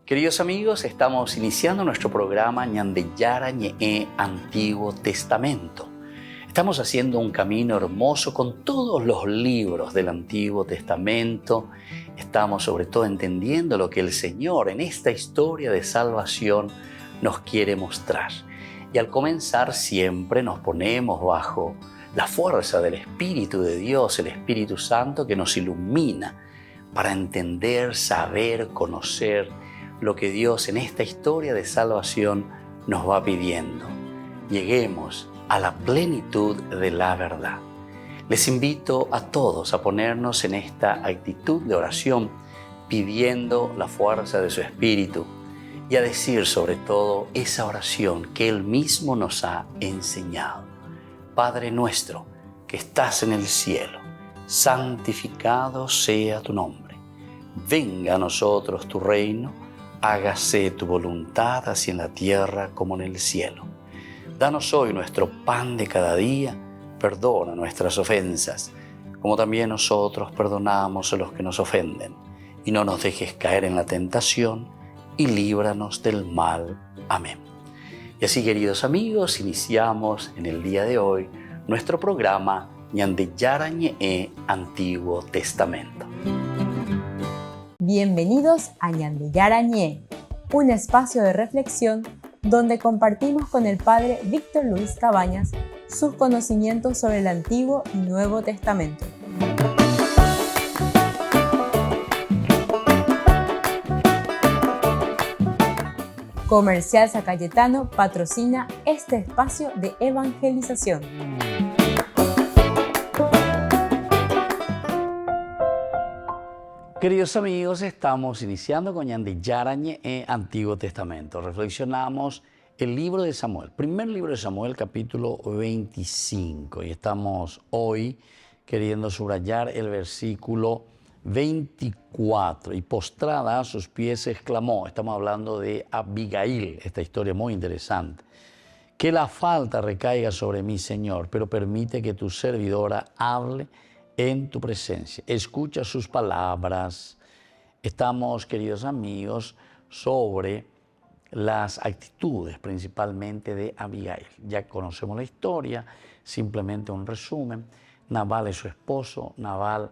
Queridos amigos, estamos iniciando nuestro programa Ñandeyara Ñe'e Antiguo Testamento. Estamos haciendo un camino hermoso con todos los libros del Antiguo Testamento. Estamos sobre todo entendiendo lo que el Señor en esta historia de salvación nos quiere mostrar. Y al comenzar siempre nos ponemos bajo la fuerza del Espíritu de Dios, el Espíritu Santo que nos ilumina para entender, saber, conocer lo que Dios en esta historia de salvación nos va pidiendo. Lleguemos a la plenitud de la verdad. Les invito a todos a ponernos en esta actitud de oración, pidiendo la fuerza de su Espíritu y a decir sobre todo esa oración que Él mismo nos ha enseñado. Padre nuestro que estás en el cielo, santificado sea tu nombre. Venga a nosotros tu reino, hágase tu voluntad así en la tierra como en el cielo. Danos hoy nuestro pan de cada día, perdona nuestras ofensas, como también nosotros perdonamos a los que nos ofenden. Y no nos dejes caer en la tentación, y líbranos del mal. Amén. Y así, queridos amigos, iniciamos en el día de hoy nuestro programa Ñandeyara Ñe'e Antiguo Testamento. Bienvenidos a Ñandeyara Ñe'e, un espacio de reflexión donde compartimos con el Padre Víctor Luis Cabañas sus conocimientos sobre el Antiguo y Nuevo Testamento. Comercial San Cayetano patrocina este espacio de evangelización. Queridos amigos, estamos iniciando con Ñandeyara Ñe'e Antiguo Testamento. Reflexionamos el libro de Samuel, primer libro de Samuel, capítulo 25. Y estamos hoy queriendo subrayar el versículo 24. Y postrada a sus pies exclamó, estamos hablando de Abigail, esta historia muy interesante. Que la falta recaiga sobre mí, Señor, pero permite que tu servidora hable en tu presencia. Escucha sus palabras. Estamos, queridos amigos, sobre las actitudes principalmente de Abigail. Ya conocemos la historia, simplemente un resumen. Nabal es su esposo, Nabal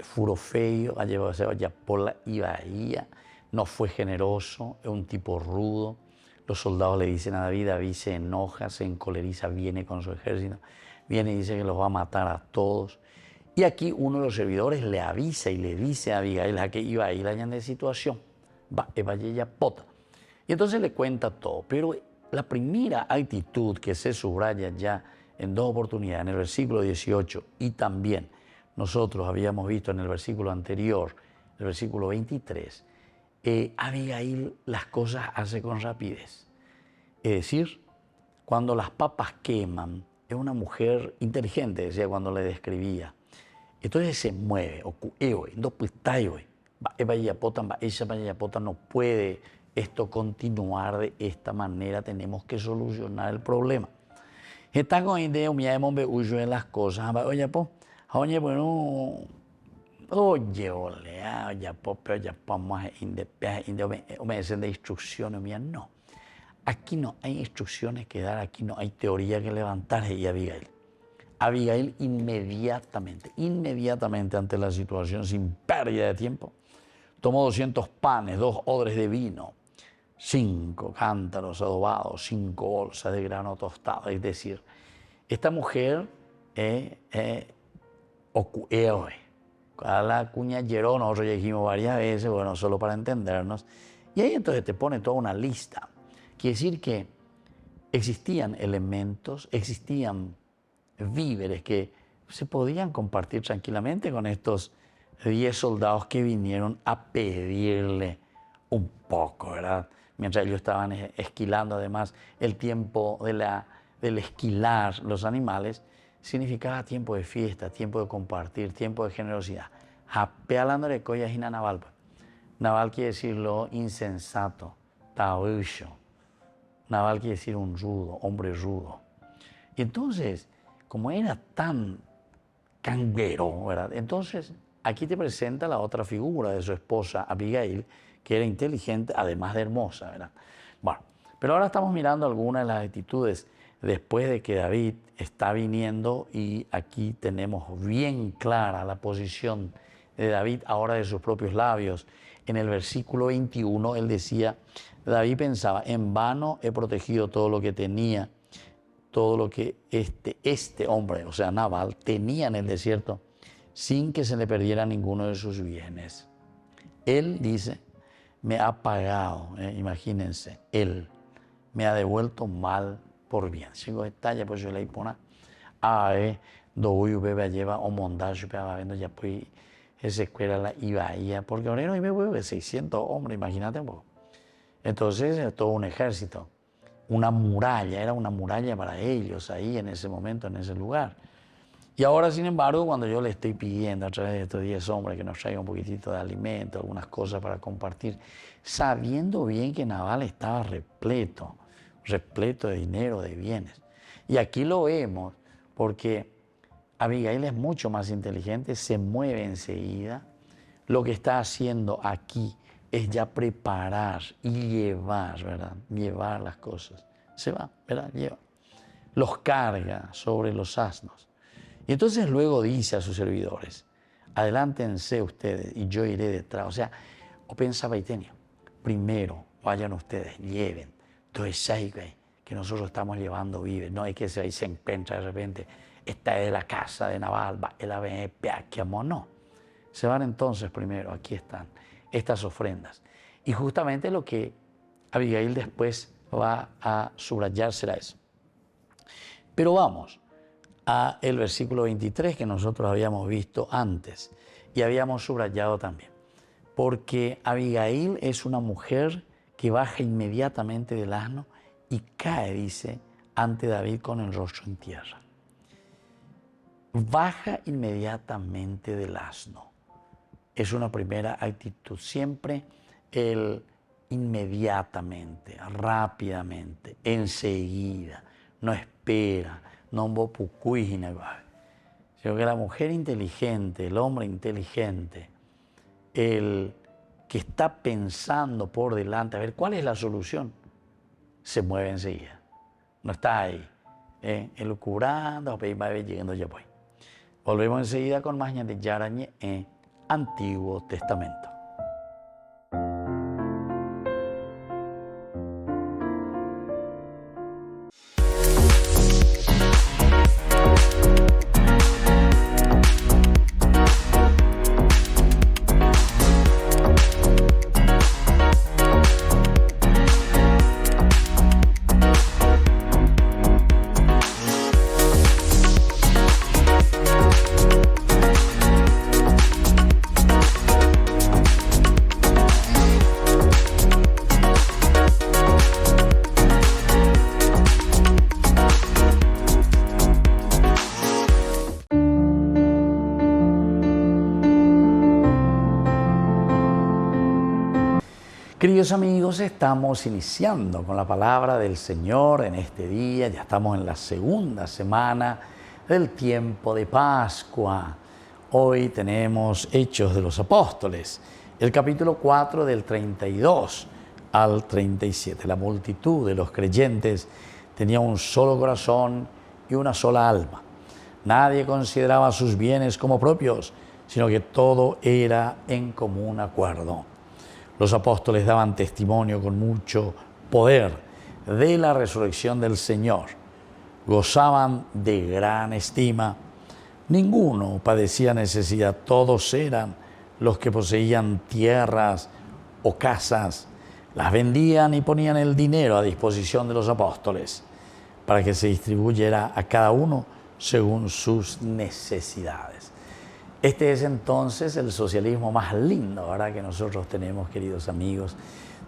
furó feo, ha llevado a allá por la Ibaía, no fue generoso, es un tipo rudo. Los soldados le dicen a David, David se enoja, se encoleriza, viene con su ejército, viene y dice que los va a matar a todos. Y aquí uno de los servidores le avisa y le dice a Abigail a que iba a ir allá de situación, vaya pota. Y entonces le cuenta todo, pero la primera actitud que se subraya ya en dos oportunidades, en el versículo 18 y también nosotros habíamos visto en el versículo anterior, el versículo 23, Abigail las cosas hace con rapidez. Es decir, cuando las papas queman, es una mujer inteligente, decía cuando le describía. Entonces se mueve, no puede esto continuar de esta manera, tenemos que solucionar el problema. Está con idea, en las cosas, oye, bueno, obedecen de instrucciones mías, no. Aquí no hay instrucciones que dar, aquí no hay teoría que levantar, y Abigail. Abigail inmediatamente ante la situación, sin pérdida de tiempo, tomó 200 panes, 2 odres de vino, 5 cántaros adobados, 5 bolsas de grano tostado. Es decir, esta mujer a la cuña Yeró, nosotros ya dijimos varias veces, bueno, solo para entendernos, y ahí entonces te pone toda una lista. Quiere decir que existían elementos, existían víveres que se podían compartir tranquilamente con estos 10 soldados que vinieron a pedirle un poco, ¿verdad? Mientras ellos estaban esquilando, además, el tiempo del esquilar los animales significaba tiempo de fiesta, tiempo de compartir, tiempo de generosidad. Hapealándole coyas y Naval. Naval quiere decir lo insensato, tausho. Naval quiere decir un rudo, hombre rudo. Y entonces, como era tan canguero, ¿verdad? Entonces, aquí te presenta la otra figura de su esposa Abigail, que era inteligente, además de hermosa, ¿verdad? Bueno, pero ahora estamos mirando algunas de las actitudes después de que David está viniendo, y aquí tenemos bien clara la posición de David ahora de sus propios labios. En el versículo 21 él decía, David pensaba, en vano he protegido todo lo que tenía, todo lo que este hombre, o sea, Nabal, tenía en el desierto, sin que se le perdiera ninguno de sus bienes. Él dice, me ha pagado, imagínense, él me ha devuelto mal por bien. Sigo detalle, pues yo le pone doy bebe lleva o mondaje para viendo ya pues esa escuela la iba porque ahora no me vuelve 600 hombres, imagínate un poco. Entonces, todo un ejército, una muralla, era una muralla para ellos ahí en ese momento, en ese lugar. Y ahora, sin embargo, cuando yo le estoy pidiendo a través de estos 10 hombres que nos traigan un poquitito de alimento, algunas cosas para compartir, sabiendo bien que Nabal estaba repleto de dinero, de bienes. Y aquí lo vemos porque Abigail es mucho más inteligente, se mueve enseguida. Lo que está haciendo aquí es ya preparar y llevar, ¿verdad? Llevar las cosas. Se va, ¿verdad? Lleva. Los carga sobre los asnos. Y entonces luego dice a sus servidores, adelántense ustedes y yo iré detrás. O sea, o pensaba y tenía, primero vayan ustedes, lleven. Entonces, que nosotros estamos llevando vive. No es que se encuentra de repente, esta es la casa de Nabal, no. Se van entonces primero, aquí están estas ofrendas. Y justamente lo que Abigail después va a subrayar será eso. Pero vamos a el versículo 23 que nosotros habíamos visto antes y habíamos subrayado también. Porque Abigail es una mujer que baja inmediatamente del asno y cae, dice, ante David con el rostro en tierra. Baja inmediatamente del asno. Es una primera actitud. Siempre el inmediatamente, rápidamente, enseguida, no espera, no sino que la mujer inteligente, el hombre inteligente, el que está pensando por delante, a ver cuál es la solución, se mueve enseguida. No está ahí, elucubrando, va llegando ya pues. Volvemos enseguida con más de Yarañe en Antiguo Testamento. Queridos amigos, estamos iniciando con la palabra del Señor en este día. Ya estamos en la segunda semana del tiempo de Pascua. Hoy tenemos Hechos de los Apóstoles, el capítulo 4 del 32 al 37. La multitud de los creyentes tenía un solo corazón y una sola alma. Nadie consideraba sus bienes como propios, sino que todo era en común acuerdo. Los apóstoles daban testimonio con mucho poder de la resurrección del Señor. Gozaban de gran estima. Ninguno padecía necesidad. Todos eran los que poseían tierras o casas. Las vendían y ponían el dinero a disposición de los apóstoles para que se distribuyera a cada uno según sus necesidades. Este es entonces el socialismo más lindo, ¿verdad?, que nosotros tenemos, queridos amigos,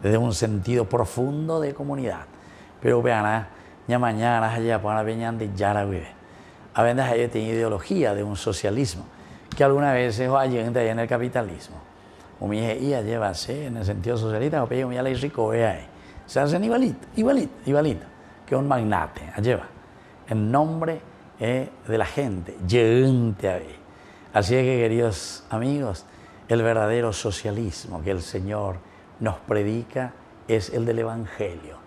desde un sentido profundo de comunidad. Pero vean, ya mañana allá para veñan de Yara vive. A veces hay esta ideología de un socialismo que algunas veces va gente ahí en el capitalismo. O mi hija lleva en el sentido socialista, o pide un ley rico vea ahí. Se hacen igualito, que un magnate, lleva en nombre de la gente, gente ahí. Así es que, queridos amigos, el verdadero socialismo que el Señor nos predica es el del Evangelio.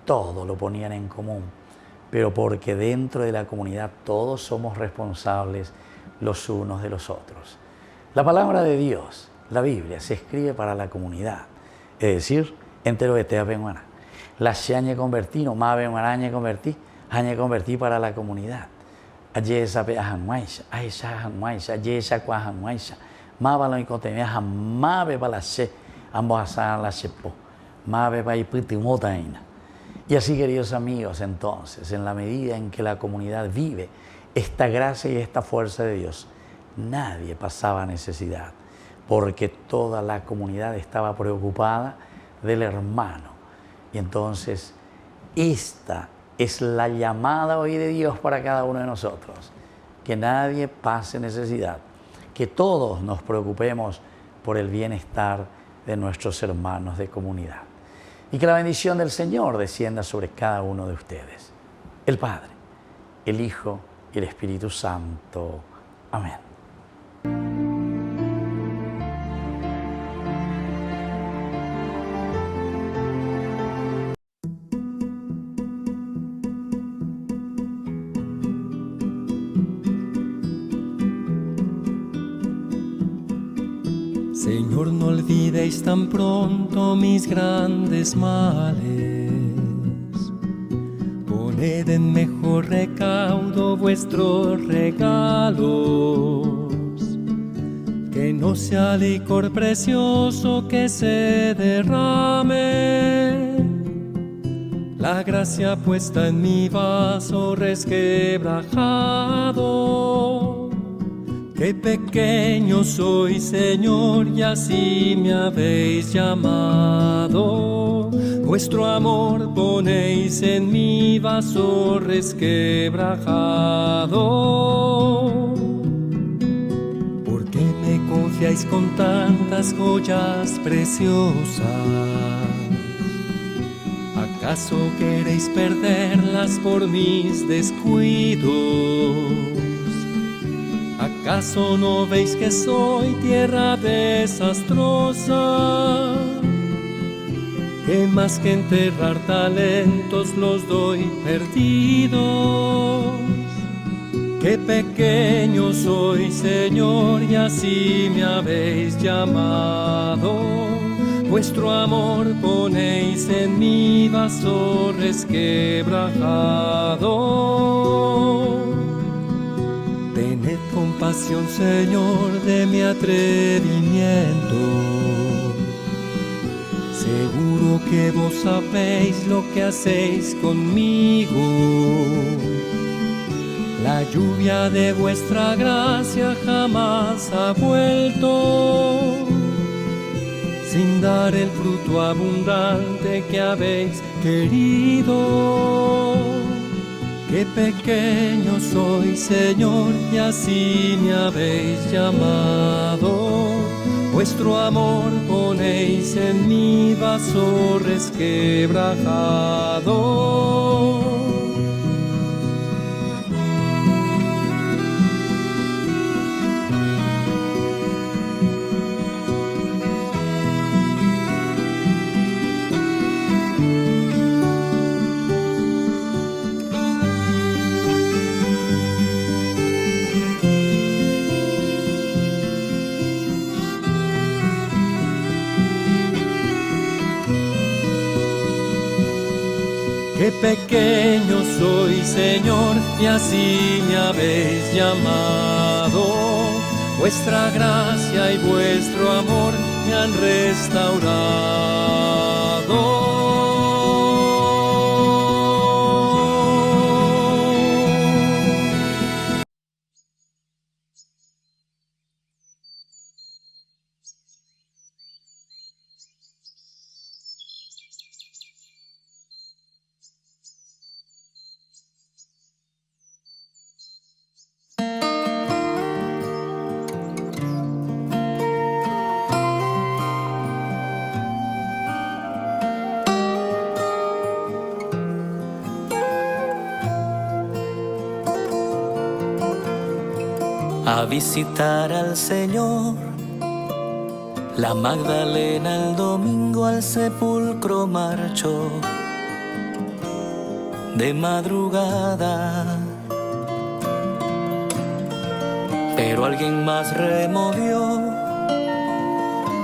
Todo lo ponían en común, pero porque dentro de la comunidad todos somos responsables los unos de los otros. La palabra de Dios, la Biblia, se escribe para la comunidad, es decir, entero de te benguana. La añe convertí, no más benguana añe convertí para la comunidad. Ayesa pe ahanwaisha, aisha ahanwaisha, ayesa kwa ahanwaisha, ma balo y cotemia, ma be balache, ambos asan la chepo, ma be ba y pitimotaina. Y así, queridos amigos, entonces, en la medida en que la comunidad vive esta gracia y esta fuerza de Dios, nadie pasaba necesidad, porque toda la comunidad estaba preocupada del hermano. Y entonces, esta es la llamada hoy de Dios para cada uno de nosotros, que nadie pase necesidad, que todos nos preocupemos por el bienestar de nuestros hermanos de comunidad. Y que la bendición del Señor descienda sobre cada uno de ustedes. El Padre, el Hijo y el Espíritu Santo. Amén. Señor, no olvidéis tan pronto mis grandes males. Poned en mejor recaudo vuestros regalos. Que no sea licor precioso que se derrame. La gracia puesta en mi vaso resquebrajado. Qué pequeño soy, Señor, y así me habéis llamado. Vuestro amor ponéis en mi vaso resquebrajado. ¿Por qué me confiáis con tantas joyas preciosas? ¿Acaso queréis perderlas por mis descuidos? ¿Acaso no veis que soy tierra desastrosa? Que más que enterrar talentos los doy perdidos. Qué pequeño soy, Señor, y así me habéis llamado. Vuestro amor ponéis en mi vaso resquebrajado. Tened compasión, Señor, de mi atrevimiento. Seguro que vos sabéis lo que hacéis conmigo. La lluvia de vuestra gracia jamás ha vuelto, sin dar el fruto abundante que habéis querido. Qué pequeño soy, Señor, y así me habéis llamado. Vuestro amor ponéis en mi vaso resquebrajado. Qué pequeño soy, Señor, y así me habéis llamado. Vuestra gracia y vuestro amor me han restaurado. A visitar al Señor, La Magdalena el domingo al sepulcro marchó de madrugada, pero alguien más removió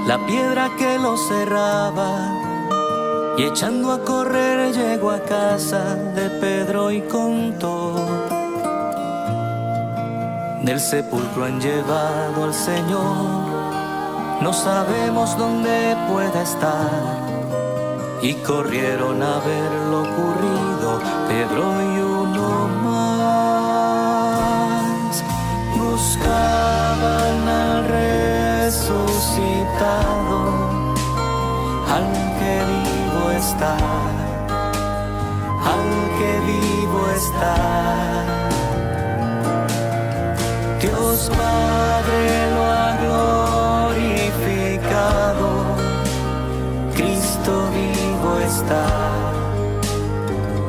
la piedra que lo cerraba y echando a correr llegó a casa de Pedro y contó: del sepulcro han llevado al Señor, no sabemos dónde pueda estar. Y corrieron a ver lo ocurrido Pedro y uno más. Buscaban al resucitado, al que vivo está, al que vivo está. Dios Padre lo ha glorificado, Cristo vivo está,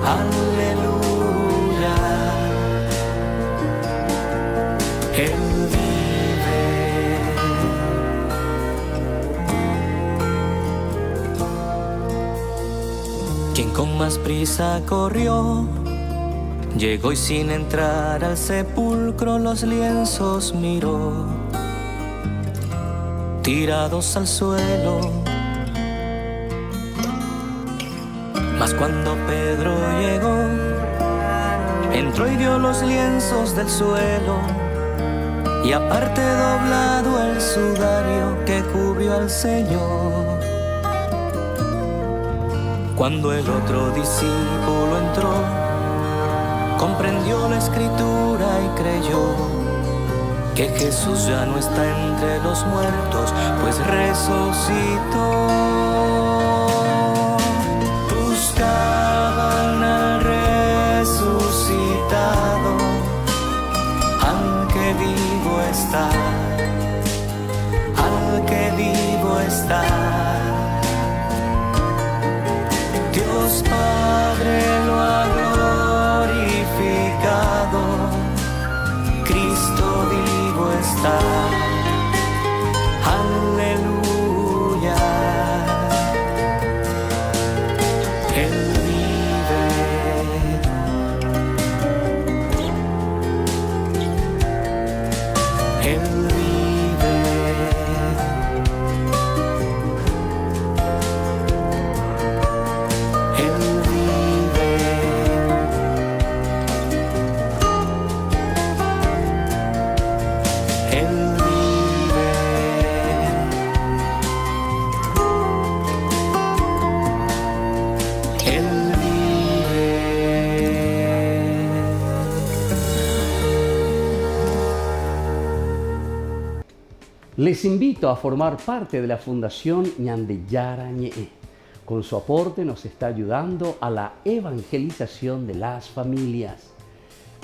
aleluya. Él vive. Quien con más prisa corrió, llegó y sin entrar al sepulcro los lienzos miró, tirados al suelo. Mas cuando Pedro llegó, entró y vio los lienzos del suelo, y aparte doblado el sudario que cubrió al Señor. Cuando el otro discípulo entró, comprendió la escritura y creyó que Jesús ya no está entre los muertos, pues resucitó. Buscaban al resucitado, al que vivo está, al que vivo está. Dios Padre lo ha glorificado, Cristo vivo está, aleluya. Él vive. Él vive. Él vive. Él vive. Él vive. Les invito a formar parte de la Fundación Ñande Yarañe. Con su aporte nos está ayudando a la evangelización de las familias.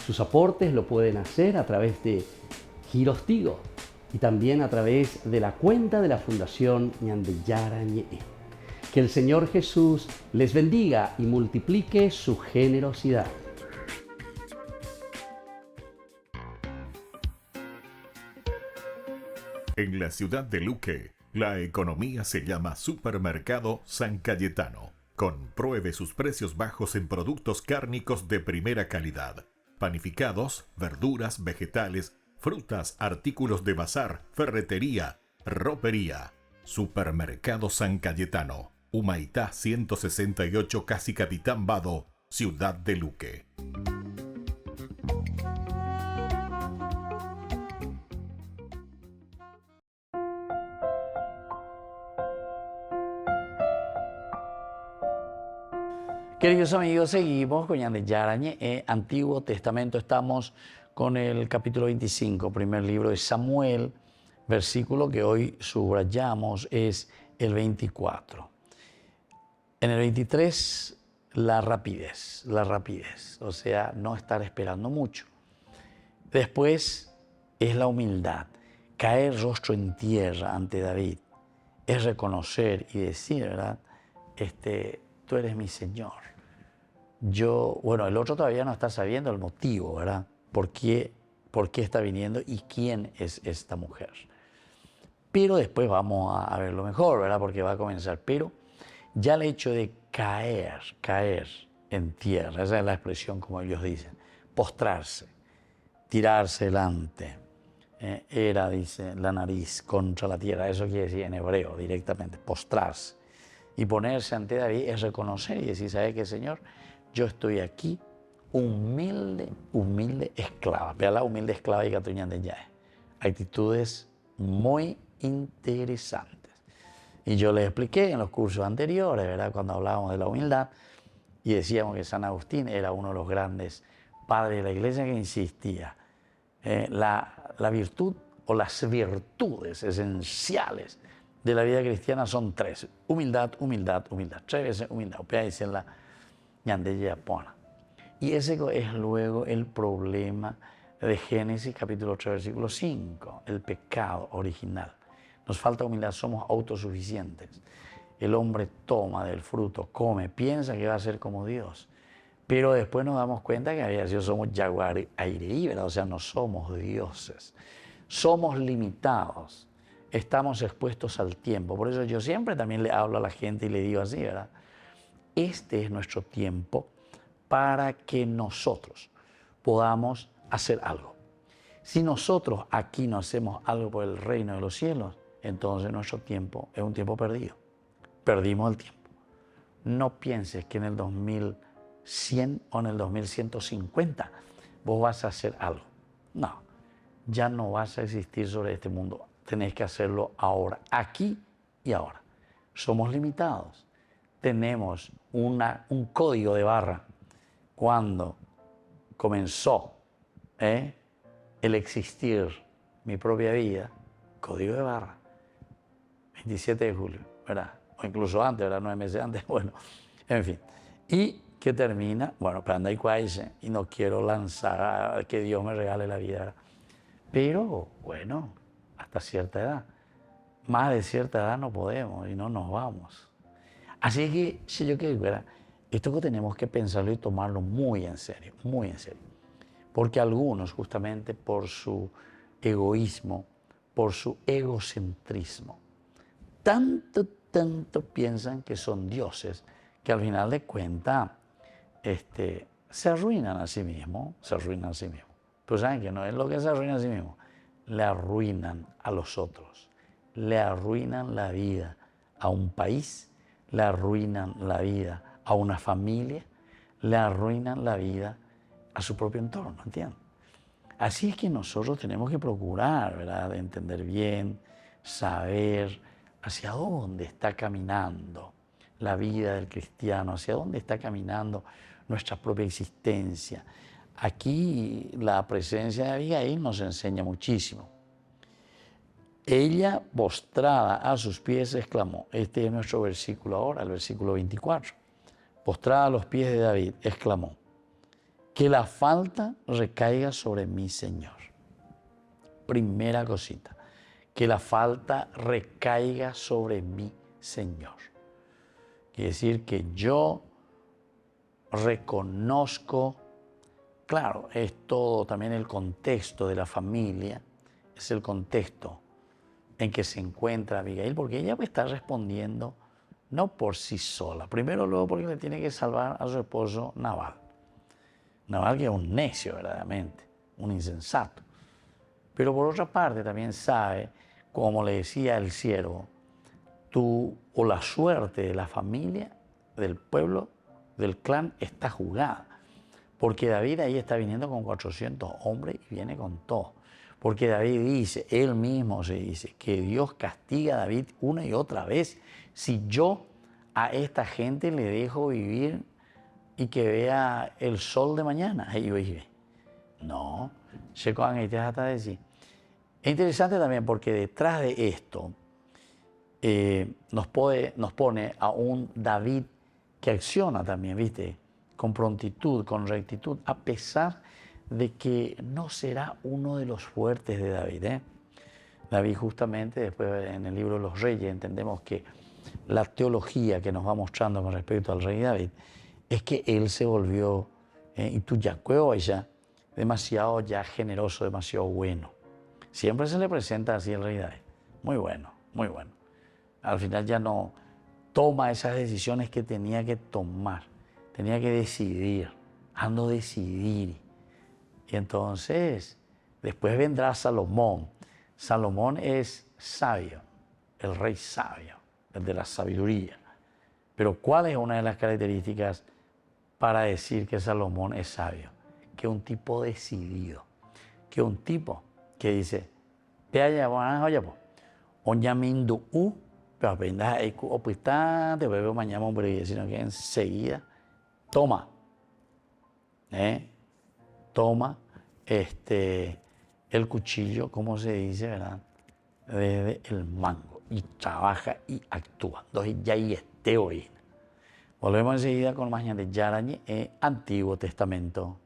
Sus aportes lo pueden hacer a través de Giros Tigo y también a través de la cuenta de la Fundación Ñande Yarañe. Que el Señor Jesús les bendiga y multiplique su generosidad. En la ciudad de Luque, la economía se llama Supermercado San Cayetano. Compruebe sus precios bajos en productos cárnicos de primera calidad. Panificados, verduras, vegetales, frutas, artículos de bazar, ferretería, ropería. Supermercado San Cayetano. Humaitá 168, Casi Capitán Vado, ciudad de Luque. Queridos amigos, seguimos con Ñande Yarañe, Antiguo Testamento. Estamos con el capítulo 25, primer libro de Samuel. Versículo que hoy subrayamos es el 24. En el 23, la rapidez, o sea, no estar esperando mucho. Después es la humildad, caer rostro en tierra ante David, es reconocer y decir, ¿verdad? Tú eres mi Señor. Bueno, el otro todavía no está sabiendo el motivo, ¿verdad? ¿Por qué está viniendo y quién es esta mujer? Pero después vamos a ver lo mejor, ¿verdad? Porque va a comenzar. Pero ya el hecho de caer en tierra, esa es la expresión como ellos dicen, postrarse, tirarse delante, era, dice, la nariz contra la tierra, eso quiere decir en hebreo directamente, postrarse. Y ponerse ante David es reconocer y decir, ¿sabe qué, Señor? Yo estoy aquí, humilde esclava. Vea la humilde esclava y Catuñán de Yae. Actitudes muy interesantes. Y yo les expliqué en los cursos anteriores, ¿verdad? Cuando hablábamos de la humildad, y decíamos que San Agustín era uno de los grandes padres de la Iglesia que insistía. La virtud o las virtudes esenciales de la vida cristiana son tres. Humildad, humildad, humildad. Tres veces humildad. Ustedes dicen la ñandella pona. Y ese es luego el problema de Génesis capítulo 3 versículo 5, el pecado original. Nos falta humildad, somos autosuficientes. El hombre toma del fruto, come, piensa que va a ser como Dios. Pero después nos damos cuenta que había sido somos jaguar aireí, ¿verdad? O sea, no somos dioses. Somos limitados. Estamos expuestos al tiempo. Por eso yo siempre también le hablo a la gente y le digo así, ¿verdad? Este es nuestro tiempo para que nosotros podamos hacer algo. Si nosotros aquí no hacemos algo por el reino de los cielos, entonces nuestro tiempo es un tiempo perdido. Perdimos el tiempo. No pienses que en el 2100 o en el 2150 vos vas a hacer algo. No, ya no vas a existir sobre este mundo. Tenés que hacerlo ahora, aquí y ahora. Somos limitados. Tenemos un código de barra. Cuando comenzó el existir mi propia vida, código de barra, 27 de julio, ¿verdad? O incluso antes, ¿verdad? 9 meses antes, bueno, en fin. Y que termina, bueno, para andar y no quiero lanzar que Dios me regale la vida, ¿verdad? Pero, bueno, hasta cierta edad. Más de cierta edad no podemos y no nos vamos. Así que, si yo quiero, ¿verdad? Esto que tenemos que pensarlo y tomarlo muy en serio, muy en serio. Porque algunos, justamente por su egoísmo, por su egocentrismo, tanto piensan que son dioses, que al final de cuentas se arruinan a sí mismos, Pero saben que no es lo que se arruina a sí mismo, le arruinan a los otros, le arruinan la vida a un país, le arruinan la vida a una familia, le arruinan la vida a su propio entorno, ¿entienden? Así es que nosotros tenemos que procurar, ¿verdad?, de entender bien, saber hacia dónde está caminando la vida del cristiano, hacia dónde está caminando nuestra propia existencia. Aquí la presencia de Abigail nos enseña muchísimo. Ella, postrada a sus pies, exclamó, este es nuestro versículo ahora, el versículo 24, postrada a los pies de David, exclamó, que la falta recaiga sobre mi Señor. Primera cosita, que la falta recaiga sobre mi Señor. Quiere decir que yo reconozco, claro, es todo también el contexto de la familia, es el contexto en que se encuentra Abigail, porque ella está respondiendo no por sí sola, primero luego porque le tiene que salvar a su esposo Nabal. Nabal que es un necio verdaderamente, un insensato. Pero por otra parte también sabe, como le decía el siervo, tú o la suerte de la familia, del pueblo, del clan está jugada. Porque David ahí está viniendo con 400 hombres y viene con todo. Porque David dice, él mismo se dice, que Dios castiga a David una y otra vez si yo a esta gente le dejo vivir y que vea el sol de mañana. Ellos viven. No, se cojan y te hasta decir. Es interesante también porque detrás de esto nos pone a un David que acciona también, ¿viste? Con prontitud, con rectitud, a pesar de que no será uno de los fuertes de David. David justamente, después en el libro de los Reyes, entendemos que la teología que nos va mostrando con respecto al rey David es que él se volvió, y tú ya ella, demasiado ya generoso, demasiado bueno. Siempre se le presenta así el rey David. muy bueno, muy bueno. Al final ya no toma esas decisiones que tenía que tomar, tenía que decidir, ando a decidir. Y entonces, después vendrá Salomón. Salomón es sabio, el rey sabio, el de la sabiduría. Pero ¿cuál es una de las características para decir que Salomón es sabio? Que es un tipo decidido, que es un tipo que dice, oye, pero aprendas a te veo mañana, hombre, sino que enseguida toma el cuchillo, como se dice, ¿verdad? Desde el mango y trabaja y actúa. Entonces ya ahí esté hoy. Volvemos enseguida con más de Yarañe en Antiguo Testamento.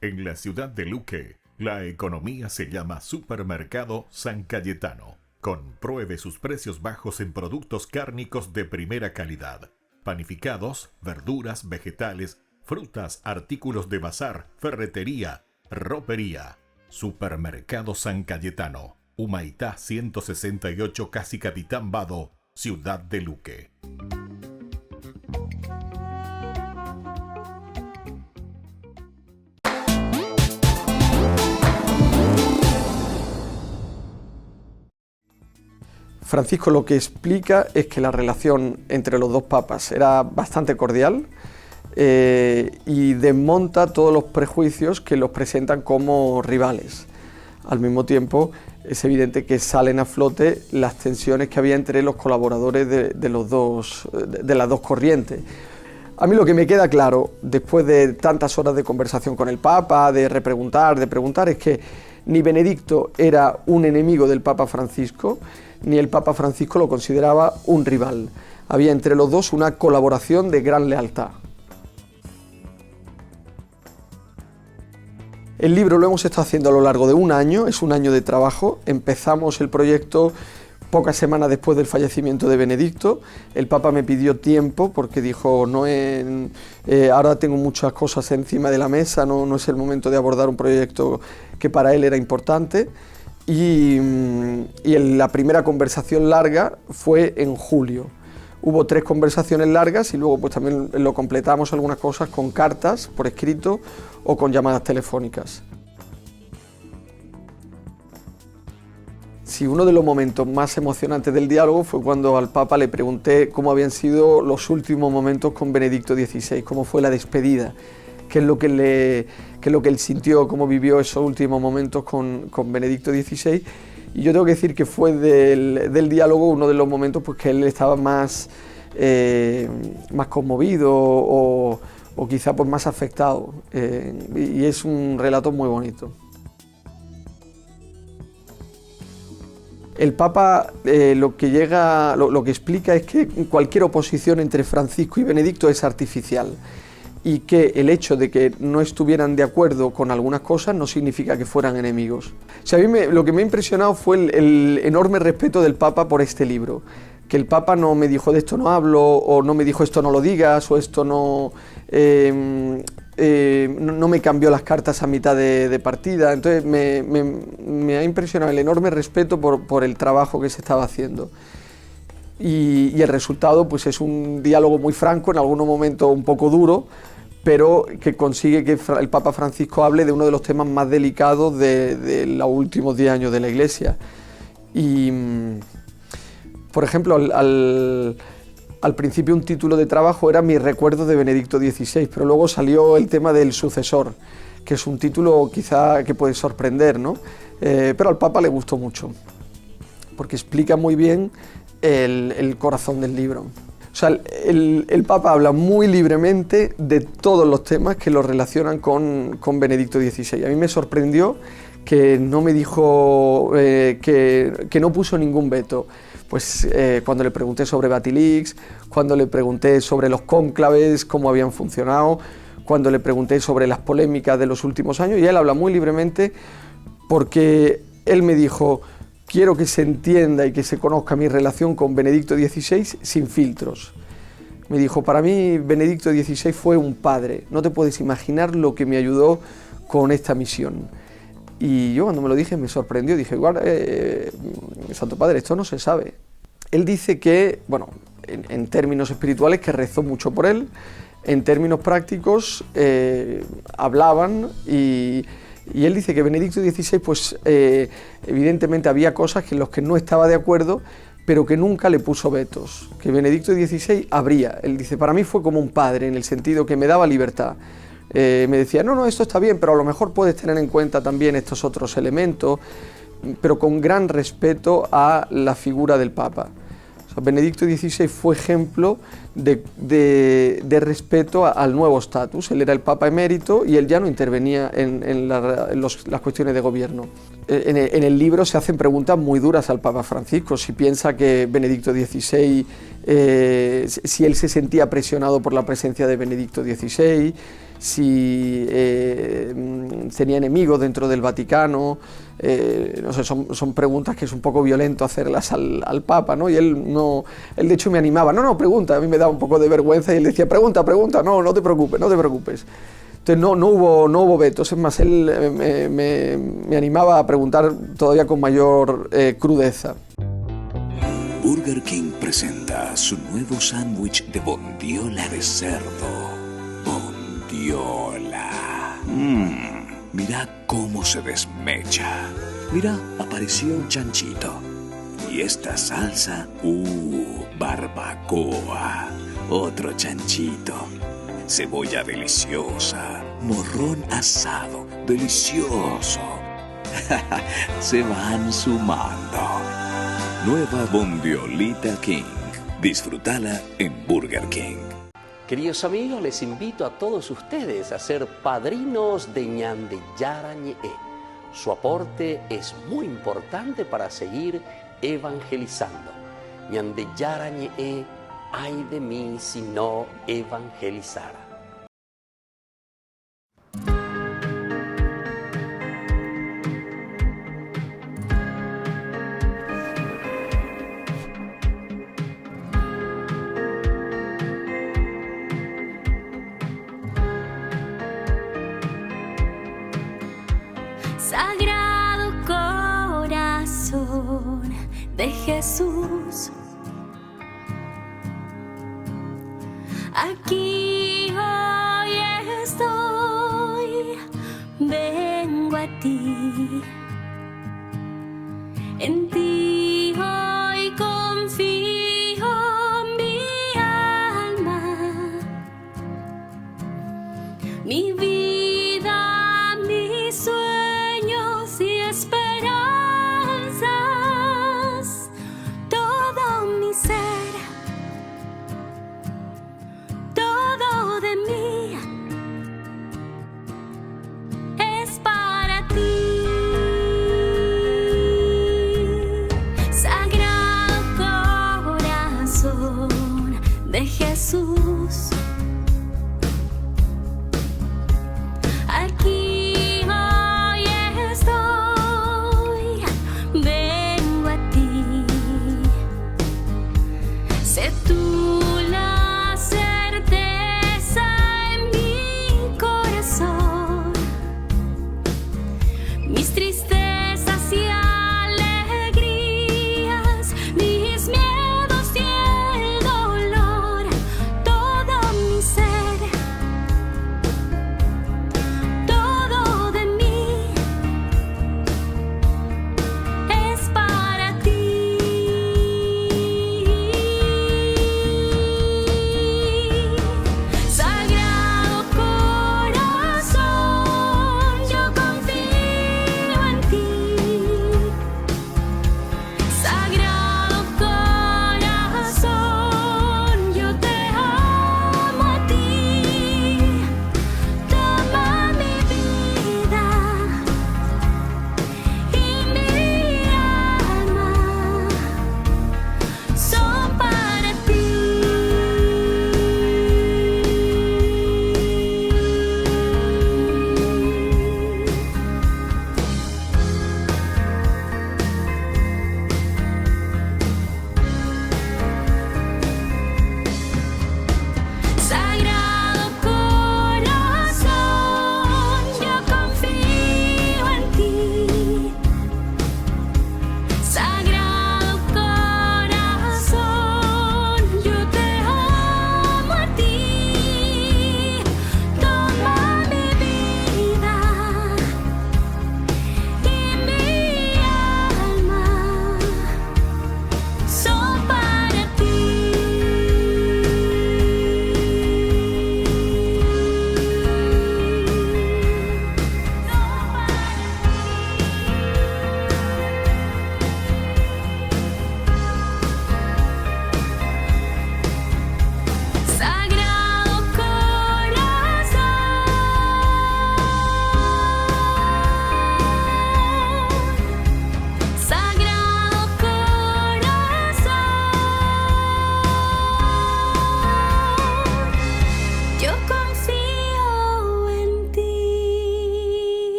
En la ciudad de Luque, la economía se llama Supermercado San Cayetano. Compruebe sus precios bajos en productos cárnicos de primera calidad. Panificados, verduras, vegetales, frutas, artículos de bazar, ferretería, ropería. Supermercado San Cayetano. Humaitá 168, Casi Capitán Vado, ciudad de Luque. Francisco lo que explica es que la relación entre los dos papas era bastante cordial y desmonta todos los prejuicios que los presentan como rivales. Al mismo tiempo, es evidente que salen a flote las tensiones que había entre los colaboradores de las dos corrientes. A mí lo que me queda claro, después de tantas horas de conversación con el Papa, de preguntar, es que ni Benedicto era un enemigo del Papa Francisco, ni el Papa Francisco lo consideraba un rival. Había entre los dos una colaboración de gran lealtad. El libro lo hemos estado haciendo a lo largo de un año, es un año de trabajo. Empezamos el proyecto pocas semanas después del fallecimiento de Benedicto. El Papa me pidió tiempo porque dijo, ahora tengo muchas cosas encima de la mesa, no es el momento de abordar un proyecto que para él era importante. Y la primera conversación larga fue en julio. Hubo 3 conversaciones largas y luego pues también lo completamos algunas cosas con cartas por escrito o con llamadas telefónicas. Sí, uno de los momentos más emocionantes del diálogo fue cuando al Papa le pregunté cómo habían sido los últimos momentos con Benedicto XVI, cómo fue la despedida, qué es lo que él sintió, cómo vivió esos últimos momentos con Benedicto XVI. Y yo tengo que decir que fue del diálogo uno de los momentos pues, que él estaba más conmovido o quizá pues, más afectado. Y es un relato muy bonito. El Papa lo que explica es que cualquier oposición entre Francisco y Benedicto es artificial y que el hecho de que no estuvieran de acuerdo con algunas cosas no significa que fueran enemigos. O sea, a mí lo que me ha impresionado fue el enorme respeto del Papa por este libro, que el Papa no me dijo de esto no hablo, o no me dijo esto no lo digas, o esto no me cambió las cartas a mitad de partida. Entonces me ha impresionado el enorme respeto por el trabajo que se estaba haciendo. Y el resultado pues es un diálogo muy franco, en algunos momentos un poco duro, pero que consigue que el Papa Francisco hable de uno de los temas más delicados de los últimos 10 años de la Iglesia. Y, por ejemplo, al principio un título de trabajo era Mi recuerdo de Benedicto XVI, pero luego salió el tema del sucesor, que es un título quizá que puede sorprender, ¿no? Pero al Papa le gustó mucho, porque explica muy bien el corazón del libro. O sea, el Papa habla muy libremente de todos los temas que lo relacionan con Benedicto XVI. A mí me sorprendió que no me dijo, que no puso ningún veto. Pues cuando le pregunté sobre Batilix, cuando le pregunté sobre los cónclaves, cómo habían funcionado, cuando le pregunté sobre las polémicas de los últimos años, y él habla muy libremente porque él me dijo: quiero que se entienda y que se conozca mi relación con Benedicto XVI sin filtros. Me dijo, para mí Benedicto XVI fue un padre, no te puedes imaginar lo que me ayudó con esta misión. Y yo cuando me lo dije me sorprendió, dije, Santo Padre, esto no se sabe. Él dice que, bueno, en términos espirituales, que rezó mucho por él, en términos prácticos hablaban y él dice que Benedicto XVI, pues evidentemente había cosas en las que no estaba de acuerdo, pero que nunca le puso vetos, que Benedicto XVI abría. Él dice, para mí fue como un padre, en el sentido que me daba libertad. Me decía, no, esto está bien, pero a lo mejor puedes tener en cuenta también estos otros elementos, pero con gran respeto a la figura del Papa. O sea, Benedicto XVI fue ejemplo de respeto al nuevo estatus. Él era el Papa emérito y él ya no intervenía en las cuestiones de gobierno. En el libro se hacen preguntas muy duras al Papa Francisco, si piensa que Benedicto XVI, si él se sentía presionado por la presencia de Benedicto XVI, si tenía enemigos dentro del Vaticano, no sé, son preguntas que es un poco violento hacerlas al Papa, ¿no? Y él de hecho me animaba, no, pregunta, a mí me daba un poco de vergüenza y él decía, pregunta, no te preocupes. Entonces no hubo vetos, es más, él me animaba a preguntar todavía con mayor crudeza. Burger King presenta su nuevo sándwich de bondiola de cerdo. Bondiola. Mira cómo se desmecha. Mira, apareció un chanchito. Y esta salsa, barbacoa. Otro chanchito. Cebolla deliciosa. Morrón asado, delicioso. Se van sumando. Nueva Bondiolita King. Disfrútala en Burger King. Queridos amigos, les invito a todos ustedes a ser padrinos de Ñande Yarañe. Su aporte es muy importante para seguir evangelizando. Ñande Yarañe, ay de mí si no evangelizara. Sagrado corazón de Jesús, aquí hoy estoy, vengo a ti, en ti hoy confío mi alma, mi vida, mi sueños y esperanzas, todo mi ser, todo de mí es para ti.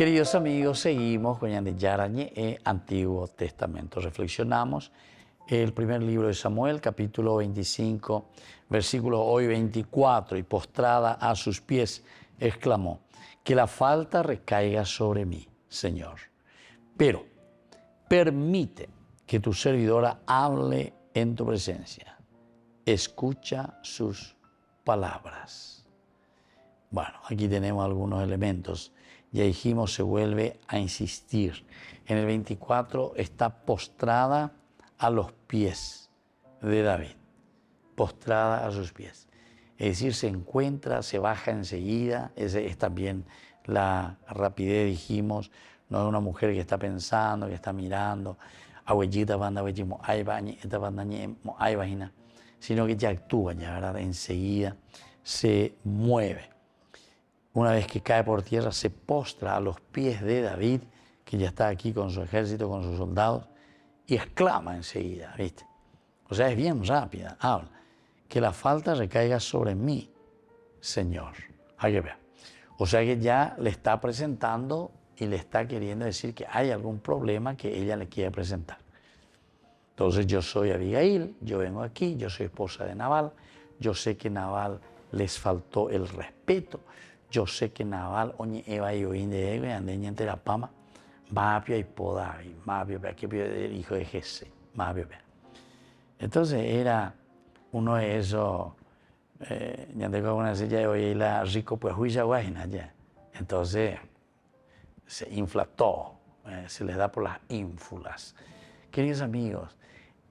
Queridos amigos, seguimos con Ñande Yarañe en Antiguo Testamento. Reflexionamos el primer libro de Samuel, capítulo 25, versículo hoy 24. Y postrada a sus pies, exclamó: que la falta recaiga sobre mí, Señor. Pero permite que tu servidora hable en tu presencia. Escucha sus palabras. Bueno, aquí tenemos algunos elementos. Ya dijimos, se vuelve a insistir. En el 24 está postrada a los pies de David. Postrada a sus pies. Es decir, se encuentra, se baja enseguida. Es también la rapidez, dijimos. No es una mujer que está pensando, que está mirando, sino que ya actúa, ya, ¿verdad? Enseguida se mueve. Una vez que cae por tierra, se postra a los pies de David, que ya está aquí con su ejército, con sus soldados, y exclama enseguida, ¿viste? O sea, es bien rápida, habla. Que la falta recaiga sobre mí, Señor. Hay que ver. O sea que ya le está presentando y le está queriendo decir que hay algún problema que ella le quiere presentar. Entonces, yo soy Abigail, yo vengo aquí, yo soy esposa de Nabal, yo sé que Nabal les faltó el respeto, yo sé que Nabal, oye, Eva y Oín de Ego, y andeña entre la pama, Mapio y Podavi, Mapio, que el hijo de Jesse, Mapio. Entonces era uno de esos, ya tengo una silla de hoy, la rico, pues, huilla guayna, ya. Entonces se inflató, se les da por las ínfulas. Queridos amigos,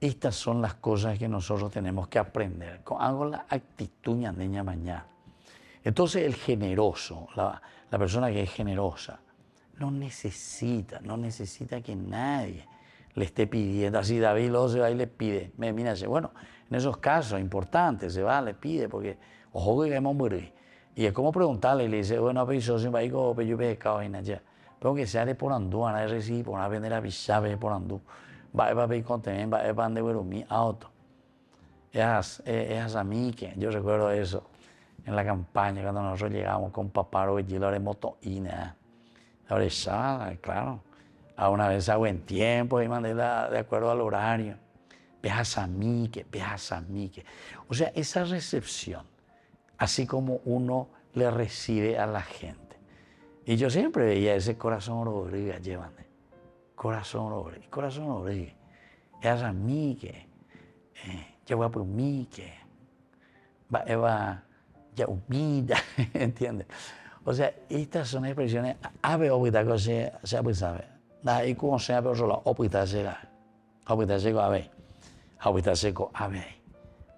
estas son las cosas que nosotros tenemos que aprender. Hago la actitud ñandeña mañana. Entonces el generoso, la persona que es generosa, no necesita que nadie le esté pidiendo. Así David luego se va y le pide. Mira, bueno, en esos casos importantes se va, le pide, porque ojo que hemos morir. Y es como preguntarle, y le dice, bueno, pero yo soy yo pecado en allá. Pero que sea de por andú, a recibir, por una vender a Bichabe por andú. Va a pedir contenido, va a de mi auto. Es a mí que yo recuerdo eso en la campaña, cuando nosotros llegábamos con papá, y yo le moto y nada. Ahora ya, claro. A una vez a buen tiempo y mandé de acuerdo al horario. Pejas a mí que. O sea, esa recepción, así como uno le recibe a la gente. Y yo siempre veía ese corazón Rodríguez, llévame. Corazón Rodríguez. Es a mí que. Yo voy a por mí que. Va ya humilde, ¿entiendes? O sea, estas son expresiones, ave opita que se pues sabe. Da y como sea por solo opita llega. Opita llega ave. Opita seco ave.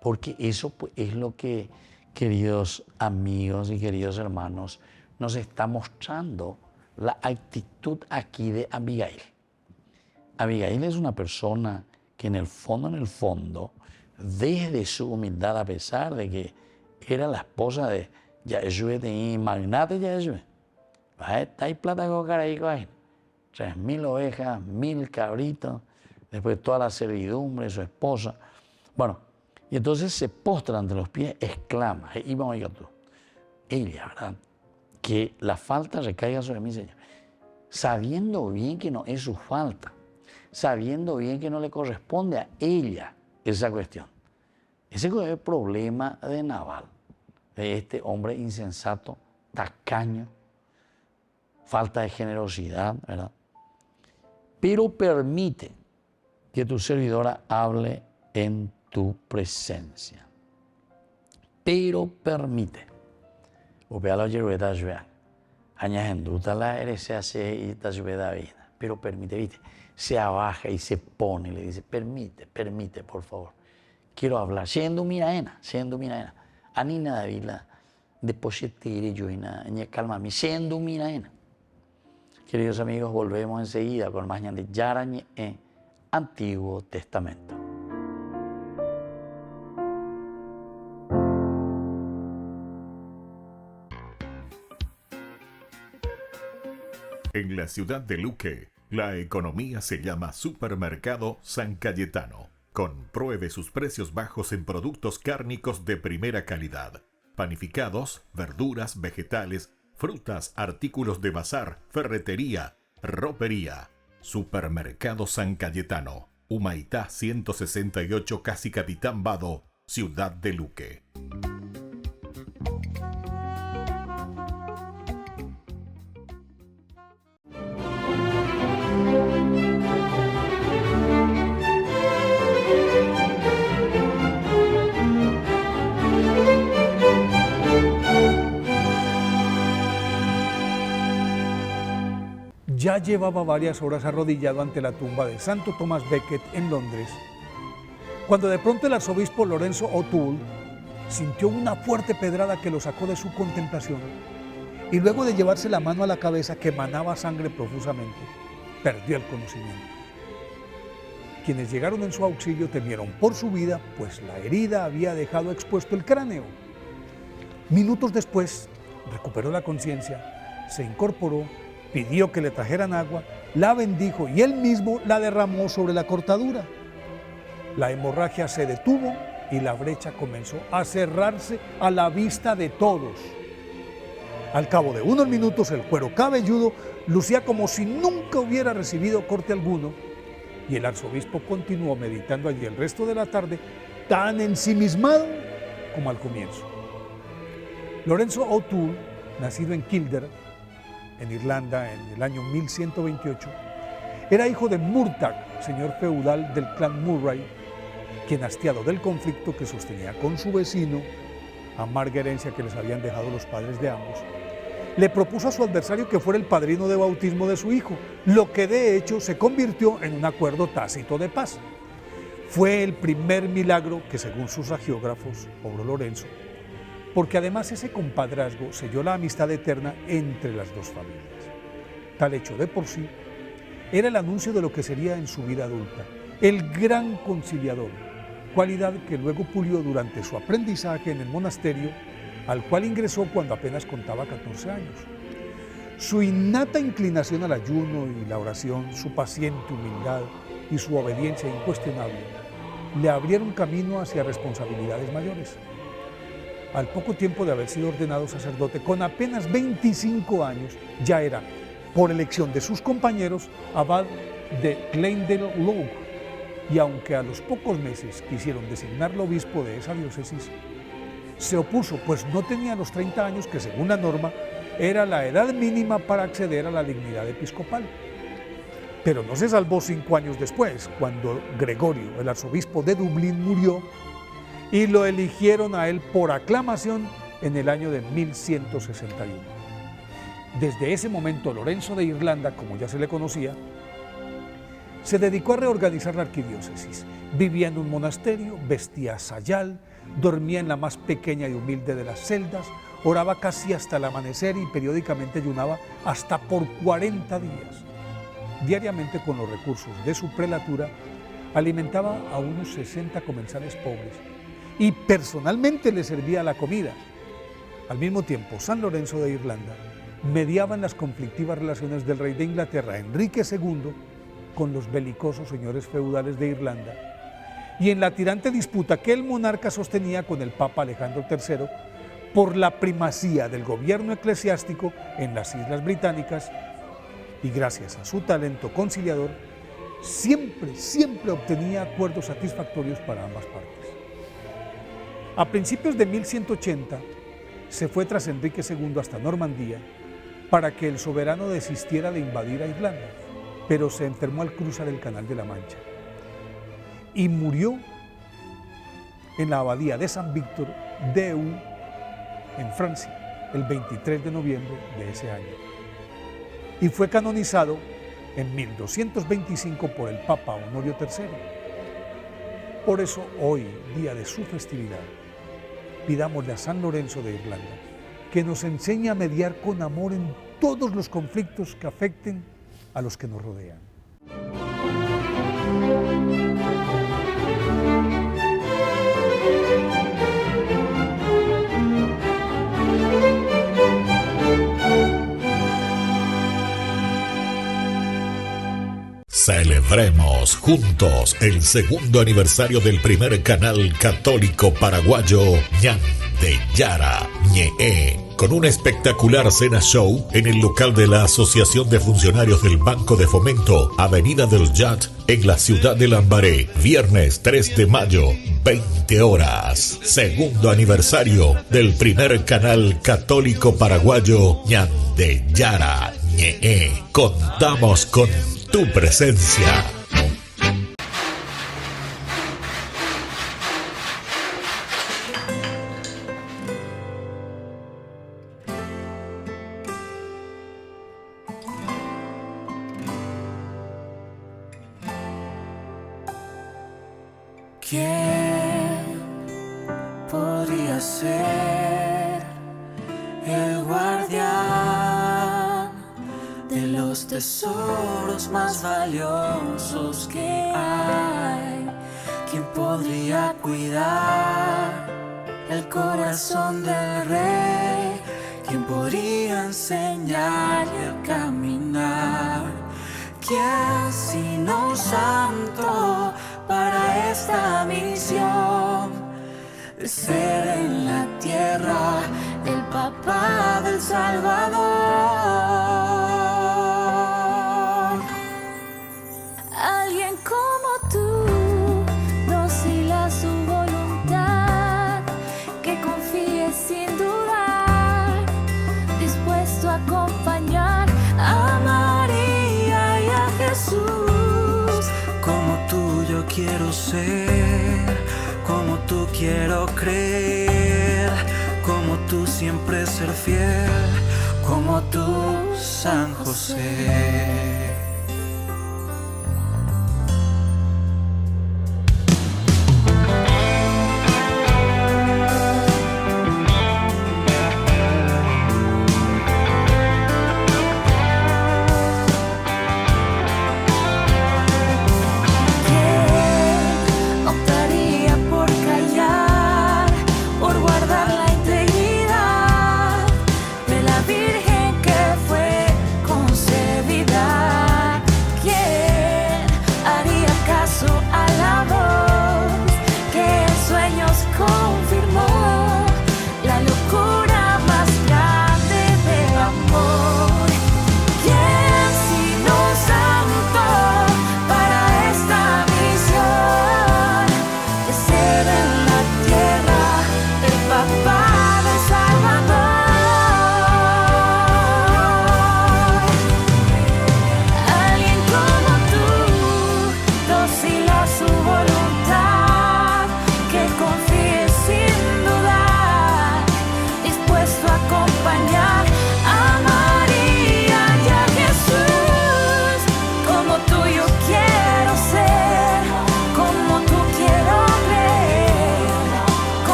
Porque eso pues, es lo que, queridos amigos y queridos hermanos, nos está mostrando la actitud aquí de Abigail. Abigail es una persona que en el fondo, desde su humildad, a pesar de que era la esposa de Yahshua, de magnate Yahshua. Hay plata con carayico ahí. 3,000 ovejas, 1,000 cabritos, después toda la servidumbre, su esposa. Bueno, y entonces se postra ante los pies, exclama, ella, ¿verdad? Que la falta recaiga sobre mí, Señor. Sabiendo bien que no es su falta, sabiendo bien que no le corresponde a ella esa cuestión. Ese es el problema de Nabal, de este hombre insensato, tacaño, falta de generosidad, ¿verdad? Pero permite que tu servidora hable en tu presencia. Pero permite. Pero permite, ¿viste? Se abaja y se pone y le dice, permite, por favor. Quiero hablar. Siendo miraena. Anina Davila, después te iré yo en calma, siendo miraena. Queridos amigos, volvemos enseguida con más de Yarañe en Antiguo Testamento. En la ciudad de Luque, la economía se llama Supermercado San Cayetano. Compruebe sus precios bajos en productos cárnicos de primera calidad, panificados, verduras, vegetales, frutas, artículos de bazar, ferretería, ropería. Supermercado San Cayetano, Humaitá 168, casi Capitán Vado, Ciudad de Luque. Ya llevaba varias horas arrodillado ante la tumba de Santo Thomas Becket en Londres, cuando de pronto el arzobispo Lorenzo O'Toole sintió una fuerte pedrada que lo sacó de su contemplación y luego de llevarse la mano a la cabeza que manaba sangre profusamente, perdió el conocimiento. Quienes llegaron en su auxilio temieron por su vida, pues la herida había dejado expuesto el cráneo. Minutos después recuperó la conciencia, se incorporó, pidió que le trajeran agua, la bendijo y él mismo la derramó sobre la cortadura. La hemorragia se detuvo y la brecha comenzó a cerrarse a la vista de todos. Al cabo de unos minutos el cuero cabelludo lucía como si nunca hubiera recibido corte alguno y el arzobispo continuó meditando allí el resto de la tarde tan ensimismado como al comienzo. Lorenzo O'Toole, nacido en Kildare, en Irlanda, en el año 1128, era hijo de Murtagh, señor feudal del clan Murray, quien, hastiado del conflicto que sostenía con su vecino, amarga herencia que les habían dejado los padres de ambos, le propuso a su adversario que fuera el padrino de bautismo de su hijo, lo que de hecho se convirtió en un acuerdo tácito de paz. Fue el primer milagro que, según sus hagiógrafos, obró Lorenzo, porque además ese compadrazgo selló la amistad eterna entre las dos familias. Tal hecho de por sí era el anuncio de lo que sería en su vida adulta, el gran conciliador, cualidad que luego pulió durante su aprendizaje en el monasterio, al cual ingresó cuando apenas contaba 14 años. Su innata inclinación al ayuno y la oración, su paciente humildad y su obediencia incuestionable le abrieron camino hacia responsabilidades mayores. Al poco tiempo de haber sido ordenado sacerdote, con apenas 25 años, ya era, por elección de sus compañeros, abad de Glendale Lough, y aunque a los pocos meses quisieron designarlo obispo de esa diócesis, se opuso, pues no tenía los 30 años que, según la norma, era la edad mínima para acceder a la dignidad episcopal. Pero no se salvó 5 años después, cuando Gregorio, el arzobispo de Dublín, murió, y lo eligieron a él por aclamación en el año de 1161. Desde ese momento, Lorenzo de Irlanda, como ya se le conocía, se dedicó a reorganizar la arquidiócesis. Vivía en un monasterio, vestía sayal, dormía en la más pequeña y humilde de las celdas, oraba casi hasta el amanecer y periódicamente ayunaba hasta por 40 días. Diariamente, con los recursos de su prelatura, alimentaba a unos 60 comensales pobres y personalmente le servía la comida. Al mismo tiempo, San Lorenzo de Irlanda mediaba en las conflictivas relaciones del rey de Inglaterra, Enrique II, con los belicosos señores feudales de Irlanda, y en la tirante disputa que el monarca sostenía con el Papa Alejandro III por la primacía del gobierno eclesiástico en las Islas Británicas, y gracias a su talento conciliador, siempre obtenía acuerdos satisfactorios para ambas partes. A principios de 1180 se fue tras Enrique II hasta Normandía para que el soberano desistiera de invadir a Irlanda, pero se enfermó al cruzar el Canal de la Mancha y murió en la abadía de San Víctor d'Eu, en Francia, el 23 de noviembre de ese año. Y fue canonizado en 1225 por el Papa Honorio III. Por eso hoy, día de su festividad, pidámosle a San Lorenzo de Irlanda que nos enseñe a mediar con amor en todos los conflictos que afecten a los que nos rodean. Celebremos juntos el segundo aniversario del primer canal católico paraguayo Ñan de Yara Ñe'e. con una espectacular cena show en el local de la Asociación de Funcionarios del Banco de Fomento, Avenida del Yat, en la ciudad de Lambaré, viernes 3 de mayo, 20 horas. Segundo aniversario del primer canal católico paraguayo Ñande Yara Ñe'e. Contamos con tu presencia. ¿Quién podría ser el guardián de los tesoros más valiosos que hay? ¿Quién podría cuidar el corazón del rey? ¿Quién podría enseñarle a caminar? ¿Quién sino un santo para esta misión de ser en la tierra el papá del Salvador? Alguien como tú, dócil a su voluntad, que confíe sin dudar, dispuesto a acompañar a María y a Jesús. Como tú yo quiero ser, como tú quiero creer, como tú siempre ser fiel, como tú, San José.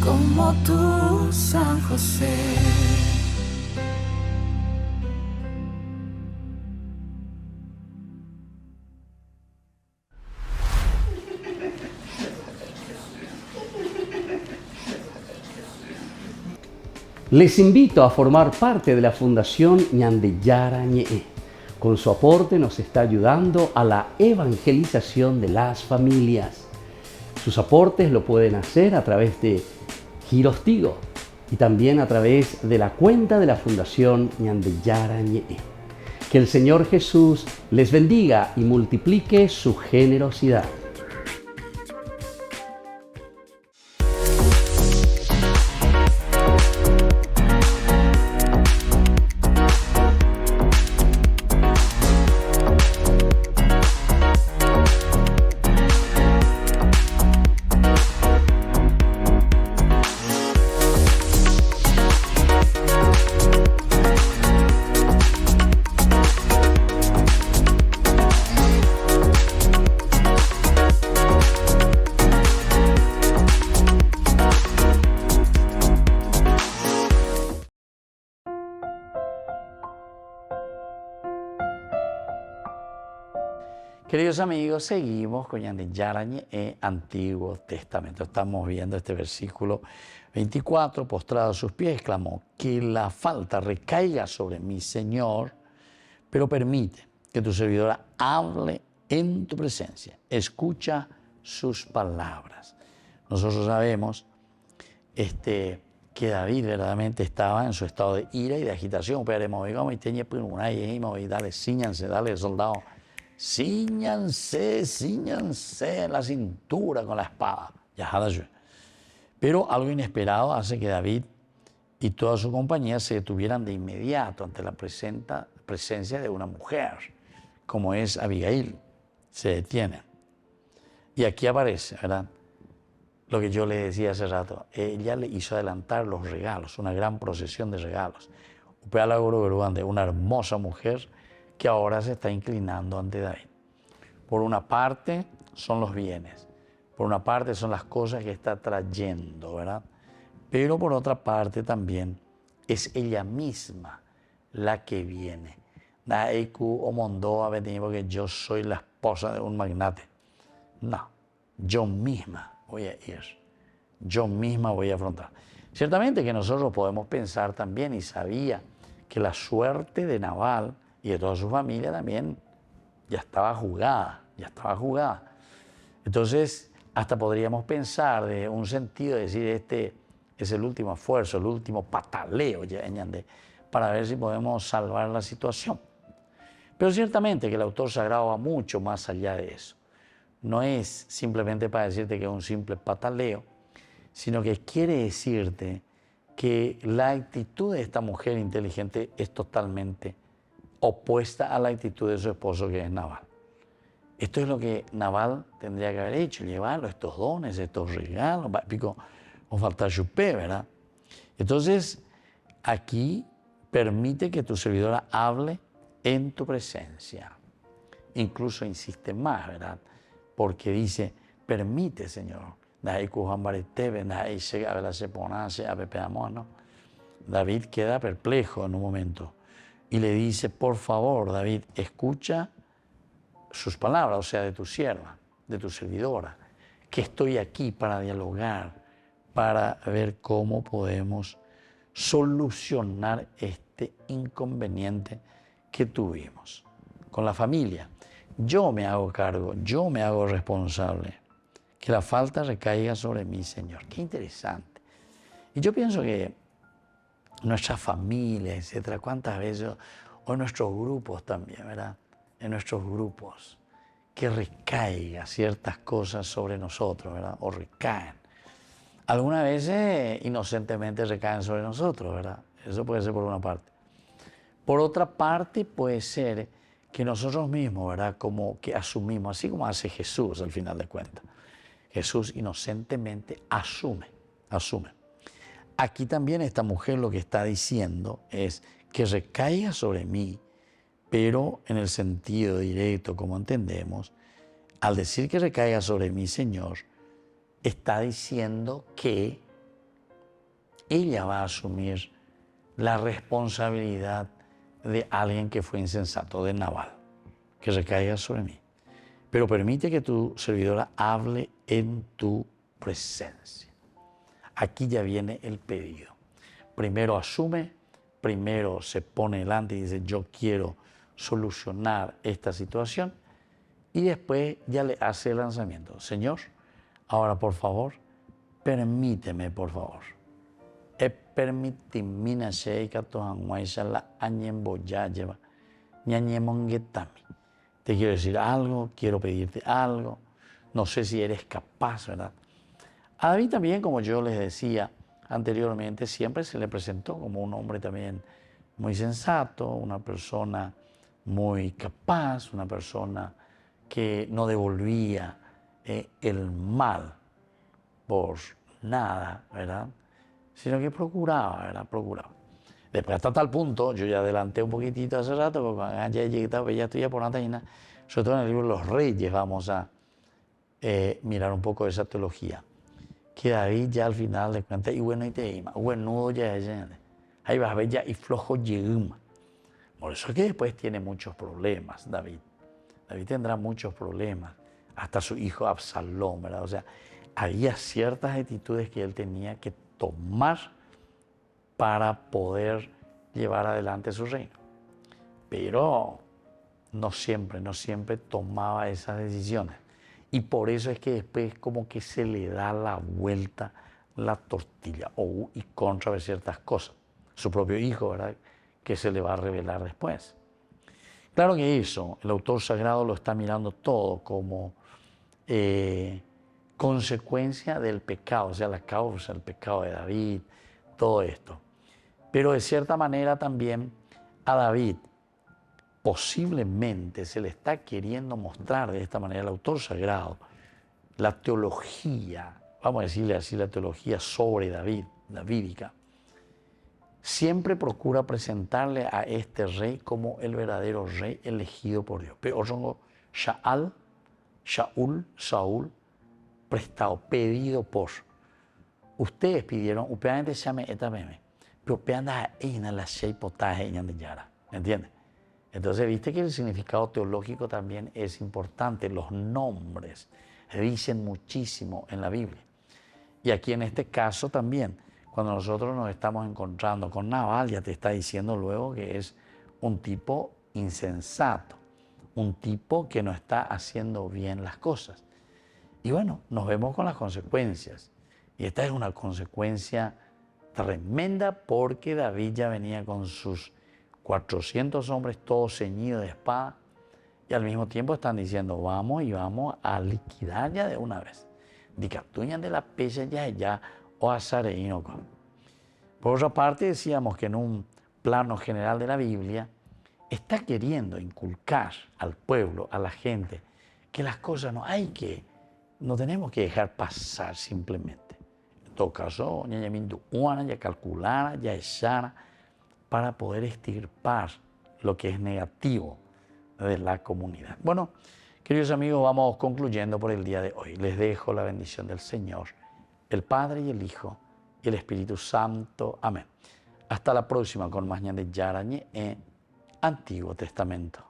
Como tú, San José. Les invito a formar parte de la Fundación Ñande Yara Ñe'e. Con su aporte nos está ayudando a la evangelización de las familias. Sus aportes lo pueden hacer a través de Giros Tigo y también a través de la cuenta de la Fundación Ñande Yara Ñe'e. Que el Señor Jesús les bendiga y multiplique su generosidad. Queridos amigos, seguimos con Ñande Yarañe en Antiguo Testamento. Estamos viendo este versículo 24, postrado a sus pies, exclamó, que la falta recaiga sobre mi Señor, pero permite que tu servidora hable en tu presencia. Escucha sus palabras. Nosotros sabemos que David verdaderamente estaba en su estado de ira y de agitación. Dale, ciñanse, dale, soldado. Cíñanse en la cintura con la espada. Pero algo inesperado hace que David y toda su compañía se detuvieran de inmediato ante la presencia de una mujer, como es Abigail. Se detienen. Y aquí aparece, ¿verdad? Lo que yo le decía hace rato. Ella le hizo adelantar los regalos, una gran procesión de regalos. De una hermosa mujer que ahora se está inclinando ante David. Por una parte son los bienes, por una parte son las cosas que está trayendo, ¿verdad? Pero por otra parte también es ella misma la que viene. Porque yo soy la esposa de un magnate. No, yo misma voy a ir, yo misma voy a afrontar. Ciertamente que nosotros podemos pensar también, y sabía que la suerte de Nabal y de toda su familia también ya estaba jugada. Entonces, hasta podríamos pensar de un sentido de decir, este es el último esfuerzo, el último pataleo para ver si podemos salvar la situación. Pero ciertamente que el autor sagrado va mucho más allá de eso. No es simplemente para decirte que es un simple pataleo, sino que quiere decirte que la actitud de esta mujer inteligente es totalmente opuesta a la actitud de su esposo, que es Nabal. Esto es lo que Nabal tendría que haber hecho, llevarlo, estos dones, estos regalos, pico, o falta chupé, ¿verdad? Entonces, aquí permite que tu servidora hable en tu presencia. Incluso insiste más, ¿verdad? Porque dice, permite, Señor. David queda perplejo en un momento y le dice, por favor, David, escucha sus palabras, o sea, de tu sierva, de tu servidora, que estoy aquí para dialogar, para ver cómo podemos solucionar este inconveniente que tuvimos con la familia. Yo me hago cargo, yo me hago responsable. Que la falta recaiga sobre mí, Señor. Qué interesante. Y yo pienso que nuestra familia, etcétera, cuántas veces, o en nuestros grupos también, ¿verdad? En nuestros grupos, que recaiga ciertas cosas sobre nosotros, ¿verdad? O recaen. Algunas veces inocentemente recaen sobre nosotros, ¿verdad? Eso puede ser por una parte. Por otra parte puede ser que nosotros mismos, ¿verdad? Como que asumimos, así como hace Jesús al final de cuentas. Jesús inocentemente asume. Aquí también esta mujer lo que está diciendo es que recaiga sobre mí, pero en el sentido directo, como entendemos, al decir que recaiga sobre mí, Señor, está diciendo que ella va a asumir la responsabilidad de alguien que fue insensato, de Nabal, que recaiga sobre mí. Pero permite que tu servidora hable en tu presencia. Aquí ya viene el pedido. Primero asume, primero se pone delante y dice, yo quiero solucionar esta situación, y después ya le hace el lanzamiento. Señor, ahora por favor, permíteme, por favor. Permitimina sheika tohanguaishala añemboya lleva ñañemongetami. Te quiero decir algo, quiero pedirte algo, no sé si eres capaz, ¿verdad? A David también, como yo les decía anteriormente, siempre se le presentó como un hombre también muy sensato, una persona muy capaz, una persona que no devolvía el mal por nada, ¿verdad? Sino que procuraba, ¿verdad? Procuraba. Después, hasta tal punto, yo ya adelanté un poquitito hace rato, porque ya estoy por una, sobre todo en el libro de los Reyes, vamos a mirar un poco de esa teología. Que David ya al final de cuentas, y bueno, y te ima, bueno, ya es, ahí vas a ver ya, y flojo yeguma. Por eso es que después tiene muchos problemas, David. David tendrá muchos problemas, hasta su hijo Absalón, ¿verdad? O sea, había ciertas actitudes que él tenía que tomar para poder llevar adelante su reino. Pero no siempre tomaba esas decisiones. Y por eso es que después como que se le da la vuelta la tortilla y contra ciertas cosas. Su propio hijo, ¿verdad?, que se le va a revelar después. Claro que eso, el autor sagrado lo está mirando todo como consecuencia del pecado, o sea, la causa del pecado de David, todo esto. Pero de cierta manera también a David posiblemente se le está queriendo mostrar de esta manera el autor sagrado la teología, vamos a decirle así, la teología sobre David, davídica. Siempre procura presentarle a este rey como el verdadero rey elegido por Dios. Pero Saúl, prestado, pedido por. Ustedes pidieron, ustedes llame esta meme, pero anda en la potaje en Yara, ¿entiendes? Entonces, viste que el significado teológico también es importante. Los nombres dicen muchísimo en la Biblia. Y aquí en este caso también, cuando nosotros nos estamos encontrando con Nabal, ya te está diciendo luego que es un tipo insensato, un tipo que no está haciendo bien las cosas. Y bueno, nos vemos con las consecuencias. Y esta es una consecuencia tremenda porque David ya venía con sus 400 hombres todos ceñidos de espada y al mismo tiempo están diciendo vamos a liquidar ya de una vez. Dicatuñan de la pecha ya o azareíno. Por otra parte decíamos que en un plano general de la Biblia está queriendo inculcar al pueblo, a la gente, que las cosas no tenemos que dejar pasar simplemente. En todo caso, ya calcular, ya echar, para poder extirpar lo que es negativo de la comunidad. Bueno, queridos amigos, vamos concluyendo por el día de hoy. Les dejo la bendición del Señor, el Padre y el Hijo y el Espíritu Santo. Amén. Hasta la próxima con más Ñande Yarañe en Antiguo Testamento.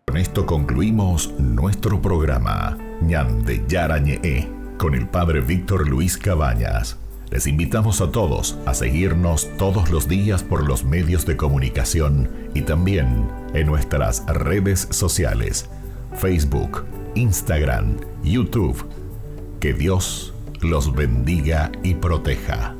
Con esto concluimos nuestro programa Ñande Yarañe con el Padre Víctor Luis Cabañas. Les invitamos a todos a seguirnos todos los días por los medios de comunicación y también en nuestras redes sociales, Facebook, Instagram, YouTube. Que Dios los bendiga y proteja.